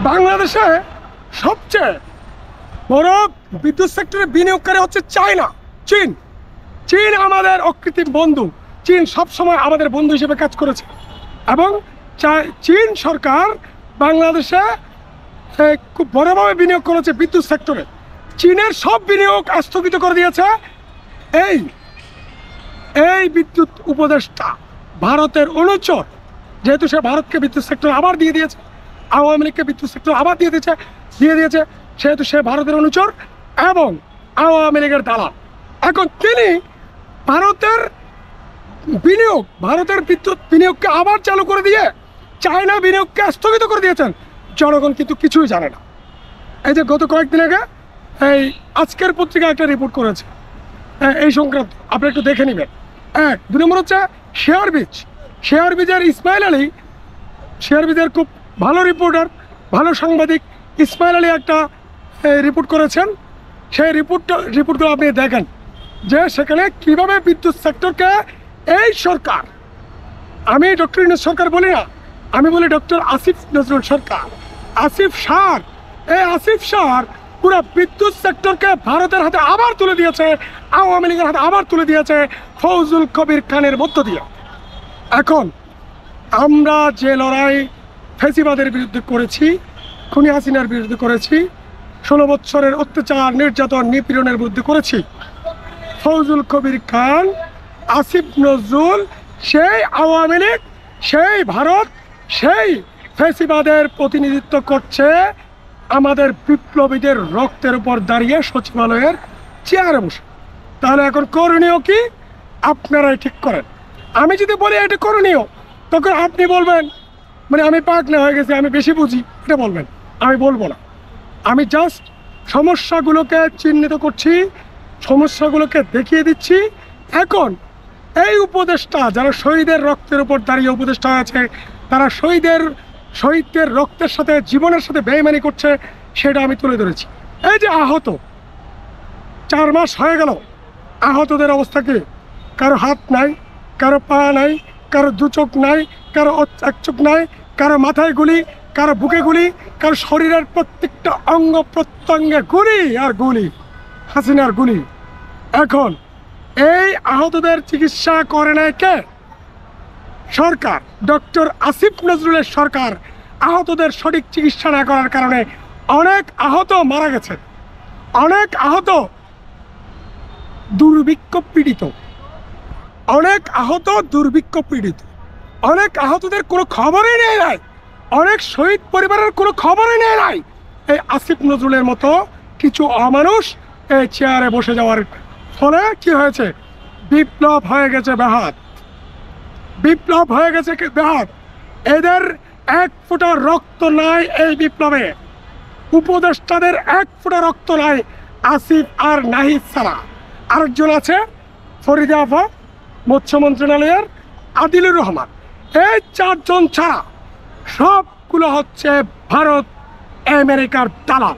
বাংলাদেশে সবচেয়ে বড় বিদ্যুৎ সেক্টরে বিনিয়োগকারী হচ্ছে চায়না, চীন। চীন আমাদের অকৃত্রিম বন্ধু। চীন সবসময় আমাদের বন্ধু হিসেবে কাজ করেছে এবং চীন সরকার বাংলাদেশে খুব বড়ভাবে বিনিয়োগ করেছে বিদ্যুৎ সেক্টরে। চীনের সব বিনিয়োগ স্থগিত করে দিয়েছে এই বিদ্যুৎ উপদেষ্টা, ভারতের অনুচর। যেহেতু সে ভারতকে বিদ্যুৎ সেক্টর আবার দিয়ে দিয়েছে, আওয়ামী লীগকে বিদ্যুৎ সেক্টর আবার দিয়ে দিয়েছে, সেহেতু সে ভারতের অনুচর এবং আওয়ামী লীগের দালাল। এখন তিনি ভারতের বিদ্যুৎ বিনিয়োগকে আবার চালু করে দিয়ে চায়না বিনিয়োগকে স্থগিত করে দিয়েছেন। জনগণ কিন্তু কিছুই জানে না। এই যে গত কয়েকদিন আগে এই আজকের পত্রিকা একটা রিপোর্ট করেছে এই সংক্রান্ত, আপনি একটু দেখে নেবেন। 2 নম্বর হচ্ছে শেয়ার বীজের ইসমাইল আলী, শেয়ার বীজের খুব ভালো রিপোর্টার, ভালো সাংবাদিক ইসমাইল আলী একটা রিপোর্ট করেছেন। সেই রিপোর্টগুলো আপনি দেখেন যে সেখানে কীভাবে বিদ্যুৎ সেক্টরকে এই সরকার, আমি ডক্টর ইউনূস সরকার বলি না, আমি বলি ডক্টর আসিফ নজরুল সরকার, আসিফ সার পুরো বিদ্যুৎ সেক্টরকে ভারতের হাতে আবার তুলে দিয়েছে, আওয়ামী লীগের হাতে আবার তুলে দিয়েছে ফজলুল কবির খানের মধ্য দিয়ে। এখন আমরা যে লড়াই ফ্যাসিবাদের বিরুদ্ধে করেছি, খুনি হাসিনার বিরুদ্ধে করেছি, 16 বছরের অত্যাচার, নির্যাতন, নিপীড়নের বিরুদ্ধে করেছি, ফজলুল কবির খান, আসিফ নজরুল, সেই আওয়ামী লীগ, সেই ভারত, সেই ফ্যাসিবাদের প্রতিনিধিত্ব করছে আমাদের বিপ্লবীদের রক্তের উপর দাঁড়িয়ে সচিবালয়ের চেয়ারে বসে। তাহলে এখন করণীয় কি আপনারাই ঠিক করেন। আমি যদি বলি এটা করণীয়, তখন আপনি বলবেন মানে আমি পাগলা হয়ে গেছি, আমি বেশি বুঝি, এটা বলবেন। আমি বলবো না, আমি জাস্ট সমস্যাগুলোকে চিহ্নিত করছি, সমস্যাগুলোকে দেখিয়ে দিচ্ছি। এখন এই উপদেষ্টা যারা শহীদের রক্তের উপর দাঁড়িয়ে উপদেষ্টা হয়েছে, তারা শহীদদের রক্তের সাথে, জীবনের সাথে বেইমানি করছে, সেটা আমি তুলে ধরেছি। এই যে আহত, 4 মাস হয়ে গেল, আহতদের অবস্থা কি? কারো হাত নাই, কারো পা নাই, কারো 2 চোখ নাই, কারো 1 চোখ নাই, কারো মাথায় গুলি, কারো বুকে গুলি, কারো শরীরের প্রত্যেকটা অঙ্গ প্রত্যঙ্গে গুলি আর গুলি, হাসিনার গুলি। এখন এই আহতদের চিকিৎসা করে নাই কে? সরকার, ডক্টর আসিফ নজরুলের সরকার। আহতদের সঠিক চিকিৎসা না করার কারণে অনেক আহত মারা গেছেন, অনেক আহত দুর্ভিক্ষ পীড়িত, অনেক আহতদের কোনো খবরই নেই নাই, অনেক শহীদ পরিবারের কোনো খবরই নেই নাই। এই আসিফ নজরুলের মতো কিছু অমানুষ এই চেয়ারে বসে যাওয়ার ফলে কি হয়েছে? বিপ্লব হয়ে গেছে বেহাত। এদের 1 ফোঁটা রক্ত নাই এই বিপ্লবে, উপদেষ্টাদের 1 ফোঁটা রক্ত নাই আসিফ আর নাহিদ ছাড়া। আরেকজন আছে ফরিদা আফা, মৎস্য মন্ত্রণালয়ের আদিলুর রহমান। এই 4 জন ছাড়া সবগুলো হচ্ছে ভারত আমেরিকার দালাল।